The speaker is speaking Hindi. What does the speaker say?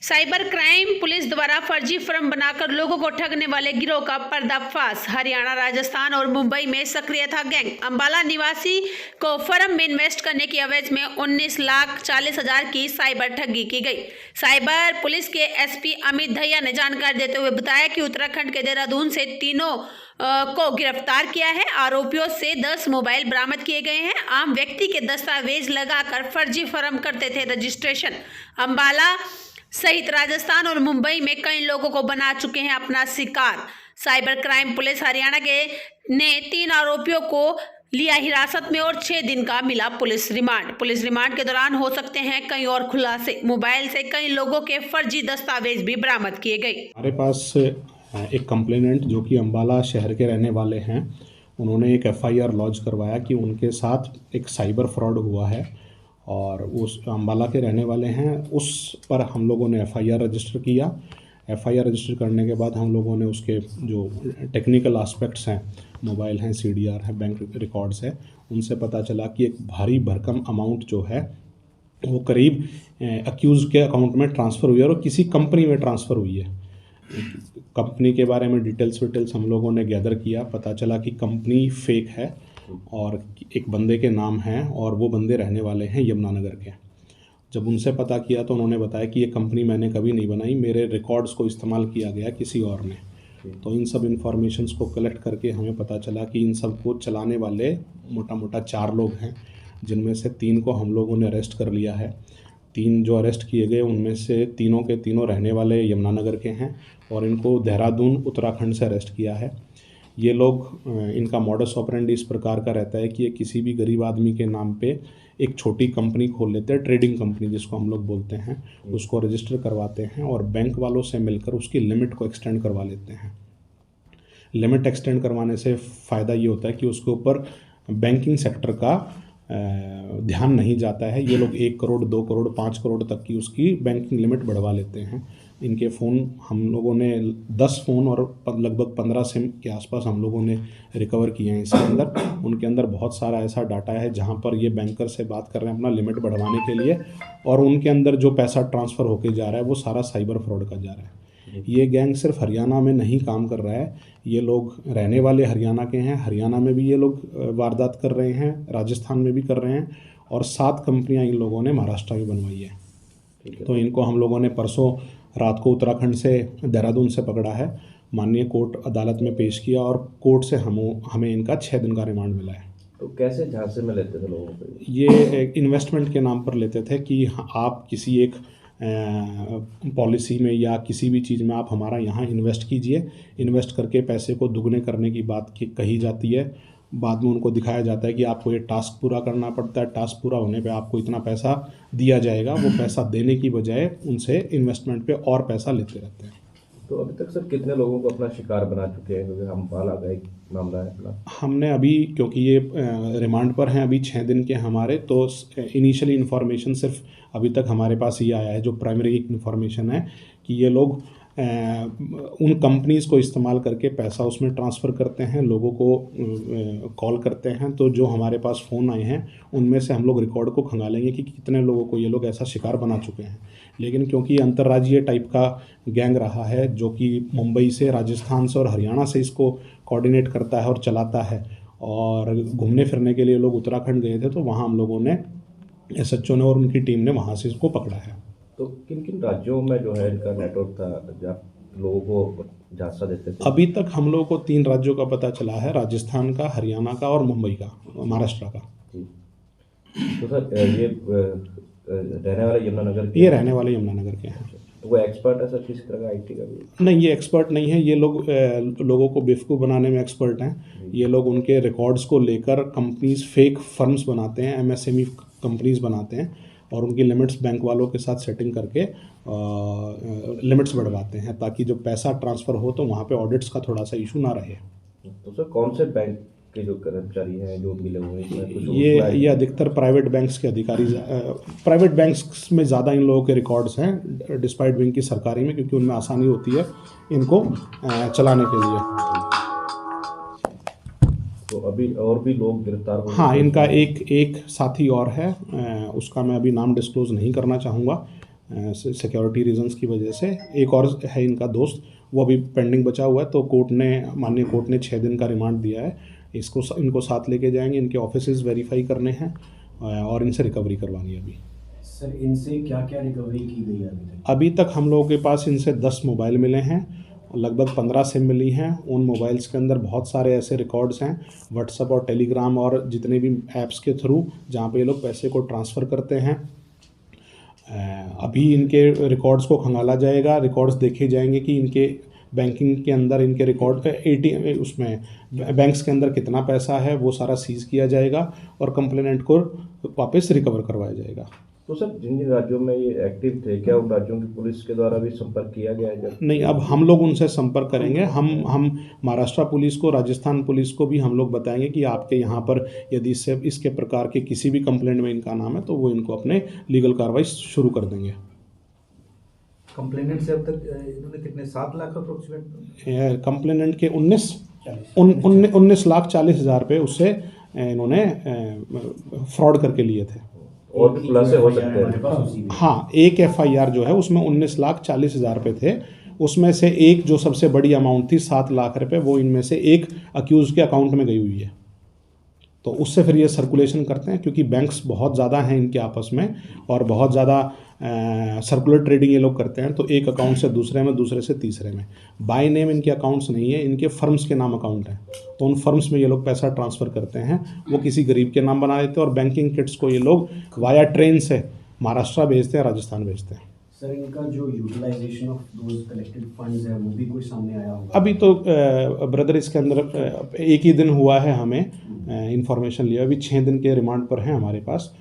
साइबर क्राइम पुलिस द्वारा फर्जी फर्म बनाकर लोगों को ठगने वाले गिरोह का पर्दाफाश। हरियाणा, राजस्थान और मुंबई में सक्रिय था गैंग। अंबाला निवासी को फर्म में इन्वेस्ट करने की एवज में 19,40,000 की साइबर ठगी की गई। साइबर पुलिस के एसपी अमित दहिया ने जानकारी देते हुए बताया कि उत्तराखंड के देहरादून से तीनों को गिरफ्तार किया है। आरोपियों से 10 मोबाइल बरामद किए गए हैं। आम व्यक्ति के दस्तावेज लगाकर फर्जी फर्म करते थे रजिस्ट्रेशन। अंबाला सहित राजस्थान और मुंबई में कई लोगों को बना चुके हैं अपना शिकार। साइबर क्राइम पुलिस हरियाणा ने 3 आरोपियों को लिया हिरासत में और 6 दिन का मिला पुलिस रिमांड। पुलिस रिमांड के दौरान हो सकते हैं कई और खुलासे। मोबाइल से कई लोगों के फर्जी दस्तावेज भी बरामद किए गए। हमारे पास एक कंप्लेनेंट जो कि अंबाला शहर के रहने वाले हैं, उन्होंने एक एफआईआर लॉन्च करवाया कि उनके साथ एक साइबर फ्रॉड हुआ है और उस अंबाला के रहने वाले हैं। उस पर हम लोगों ने एफआईआर रजिस्टर किया। एफआईआर रजिस्टर करने के बाद हम लोगों ने उसके जो टेक्निकल एस्पेक्ट्स हैं, मोबाइल हैं, सीडीआर है, बैंक रिकॉर्ड्स है, उनसे पता चला कि एक भारी भरकम अमाउंट जो है वो करीब अक्यूज़ के अकाउंट में ट्रांसफ़र हुई है और किसी कंपनी में ट्रांसफ़र हुई है। कंपनी के बारे में डिटेल्स हम लोगों ने गैदर किया। पता चला कि कंपनी फेक है और एक बंदे के नाम हैं और वो बंदे रहने वाले हैं यमुनानगर के। जब उनसे पता किया तो उन्होंने बताया कि ये कंपनी मैंने कभी नहीं बनाई, मेरे रिकॉर्ड्स को इस्तेमाल किया गया किसी और ने। तो इन सब इन्फॉर्मेशंस को कलेक्ट करके हमें पता चला कि इन सब को चलाने वाले मोटा 4 लोग हैं, जिनमें से 3 को हम लोगों ने अरेस्ट कर लिया है। 3 जो अरेस्ट किए गए उनमें से तीनों के तीनों रहने वाले यमुनानगर के हैं और इनको देहरादून उत्तराखंड से अरेस्ट किया है। ये लोग, इनका मॉडस ऑपरेंडी इस प्रकार का रहता है कि ये किसी भी गरीब आदमी के नाम पे एक छोटी कंपनी खोल लेते हैं, ट्रेडिंग कंपनी जिसको हम लोग बोलते हैं, उसको रजिस्टर करवाते हैं और बैंक वालों से मिलकर उसकी लिमिट को एक्सटेंड करवा लेते हैं। लिमिट एक्सटेंड करवाने से फ़ायदा ये होता है कि उसके ऊपर बैंकिंग सेक्टर का ध्यान नहीं जाता है। ये लोग 1 करोड़, 2 करोड़, 5 करोड़ तक की उसकी बैंकिंग लिमिट बढ़वा लेते हैं। इनके फ़ोन हम लोगों ने 10 फ़ोन और लगभग 15 सिम के आसपास हम लोगों ने रिकवर किए हैं। इसके अंदर उनके अंदर बहुत सारा ऐसा डाटा है जहां पर ये बैंकर से बात कर रहे हैं अपना लिमिट बढ़वाने के लिए और उनके अंदर जो पैसा ट्रांसफ़र होके जा रहा है वो सारा साइबर फ्रॉड का जा रहा है। ये गैंग सिर्फ हरियाणा में नहीं काम कर रहा है, ये लोग रहने वाले हरियाणा के हैं। हरियाणा में भी ये लोग वारदात कर रहे हैं, राजस्थान में भी कर रहे हैं और 7 कंपनियां इन लोगों ने महाराष्ट्र में बनवाई है। तो इनको हम लोगों ने परसों रात को उत्तराखंड से, देहरादून से पकड़ा है, माननीय कोर्ट अदालत में पेश किया और कोर्ट से हमें इनका 6 दिन का रिमांड मिला है। तो कैसे झांसे में लेते थे लोगों को? ये एक इन्वेस्टमेंट के नाम पर लेते थे कि आप किसी एक पॉलिसी में या किसी भी चीज़ में आप हमारा यहाँ इन्वेस्ट कीजिए। इन्वेस्ट करके पैसे को दुगने करने की बात कही जाती है। बाद में उनको दिखाया जाता है कि आपको ये टास्क पूरा करना पड़ता है, टास्क पूरा होने पे आपको इतना पैसा दिया जाएगा। वो पैसा देने की बजाय उनसे इन्वेस्टमेंट पे और पैसा लेते रहते हैं। तो अभी तक सर कितने लोगों को अपना शिकार बना चुके हैं? क्योंकि हम अंबाला का एक मामला है अपना। हमने अभी, क्योंकि ये रिमांड पर हैं अभी 6 दिन के हमारे, तो इनिशियली इन्फॉर्मेशन सिर्फ अभी तक हमारे पास ये आया है, जो प्राइमरी इन्फॉर्मेशन है कि ये लोग उन कंपनीज़ को इस्तेमाल करके पैसा उसमें ट्रांसफ़र करते हैं, लोगों को कॉल करते हैं। तो जो हमारे पास फ़ोन आए हैं उनमें से हम लोग रिकॉर्ड को खंगालेंगे कि कितने लोगों को ये लोग ऐसा शिकार बना चुके हैं। लेकिन क्योंकि ये अंतर्राज्यीय टाइप का गैंग रहा है जो कि मुंबई से, राजस्थान से और हरियाणा से इसको कोऑर्डिनेट करता है और चलाता है, और घूमने फिरने के लिए लोग उत्तराखंड गए थे तो वहाँ हम लोगों ने, एसएचओ ने और उनकी टीम ने वहाँ से इसको पकड़ा है। तो किन किन राज्यों में जो है इनका नेटवर्क था जब लोगों को झांसा देते थे? अभी तक हम लोगों को 3 राज्यों का पता चला है, राजस्थान का, हरियाणा का और मुंबई का, महाराष्ट्र का। तो सर ये रहने वाले यमुनानगर के? ये रहने वाले यमुनानगर के हैं। तो वो एक्सपर्ट है सर किसी तरह का आईटी का भी? नहीं, ये एक्सपर्ट नहीं है। ये लोग लोगों को बेवकूफ़ बनाने में एक्सपर्ट हैं। ये लोग उनके रिकॉर्ड्स को लेकर कंपनीज, फेक फर्म्स बनाते हैं, एमएसएमई कंपनीज बनाते हैं और उनकी लिमिट्स बैंक वालों के साथ सेटिंग करके लिमिट्स बढ़वाते हैं ताकि जो पैसा ट्रांसफ़र हो तो वहाँ पे ऑडिट्स का थोड़ा सा इशू ना रहे। तो सर कौन से बैंक के जो कर्मचारी हैं जो मिले हुए हैं? ये अधिकतर प्राइवेट बैंक्स के अधिकारी, प्राइवेट बैंक्स में ज़्यादा इन लोगों के रिकॉर्ड्स हैं डिस्पाइट बैंक की सरकारी में, क्योंकि उनमें आसानी होती है इनको चलाने के लिए। तो अभी और भी लोग गिरफ्तार हो? हाँ, इनका एक साथी और है, उसका मैं अभी नाम डिस्क्लोज़ नहीं करना चाहूँगा। सिक्योरिटी रीजंस की वजह से। एक और है इनका दोस्त, वो अभी पेंडिंग बचा हुआ है, तो माननीय कोर्ट ने 6 दिन का रिमांड दिया है। इनको साथ लेके जाएंगे, इनके ऑफिसेज वेरीफाई करने हैं और इनसे रिकवरी करवानी है अभी। सर, इनसे क्या क्या रिकवरी की गई है अभी तक हम लोगों के पास इनसे 10 मोबाइल मिले हैं, लगभग 15 सिम मिली हैं। उन मोबाइल्स के अंदर बहुत सारे ऐसे रिकॉर्ड्स हैं व्हाट्सएप और टेलीग्राम और जितने भी ऐप्स के थ्रू जहाँ पे ये लोग पैसे को ट्रांसफ़र करते हैं। अभी इनके रिकॉर्ड्स को खंगाला जाएगा, रिकॉर्ड्स देखे जाएंगे कि इनके बैंकिंग के अंदर इनके रिकॉर्ड ATM उसमें बैंक्स के अंदर कितना पैसा है, वो सारा सीज़ किया जाएगा और कंप्लेनेंट को वापस रिकवर करवाया जाएगा। तो सर, जिन जिन राज्यों में ये एक्टिव थे, क्या उन राज्यों की पुलिस के द्वारा भी संपर्क किया गया है? नहीं, अब हम लोग उनसे संपर्क करेंगे। हम महाराष्ट्र पुलिस को, राजस्थान पुलिस को भी हम लोग बताएंगे कि आपके यहाँ पर यदि इसके प्रकार के किसी भी कंप्लेंट में इनका नाम है तो वो इनको अपने लीगल कार्रवाई शुरू कर देंगे। कंप्लेनेंट से अब तक इन्होंने कितने 7 लाख अप्रोक्सीमेट कंप्लेनेंट के 19,40,000 रुपये उससे इन्होंने फ्रॉड करके लिए थे। और भी खुलासे हो सकते हैं? हाँ, एक FIR जो है उसमें 19,40,000 रुपये थे। उसमें से एक जो सबसे बड़ी अमाउंट थी 7 लाख रुपये, वो इनमें से एक अक्यूज़ के अकाउंट में गई हुई है। तो उससे फिर ये सर्कुलेशन करते हैं, क्योंकि बैंक्स बहुत ज़्यादा हैं इनके आपस में और बहुत ज़्यादा सर्कुलर ट्रेडिंग ये लोग करते हैं। तो एक अकाउंट से दूसरे में, दूसरे से तीसरे में। बाय नेम इनके अकाउंट्स नहीं है, इनके फर्म्स के नाम अकाउंट हैं। तो उन फर्म्स में ये लोग पैसा ट्रांसफ़र करते हैं, वो किसी गरीब के नाम बना देते हैं और बैंकिंग किट्स को ये लोग वाया ट्रेन से महाराष्ट्र भेजते हैं, राजस्थान भेजते हैं। सर, इनका जो utilization of those collected funds है वो भी कोई सामने आया होगा? अभी तो ब्रदर इसके अंदर एक ही दिन हुआ है हमें इंफॉर्मेशन लिया, अभी 6 दिन के रिमांड पर हैं हमारे पास।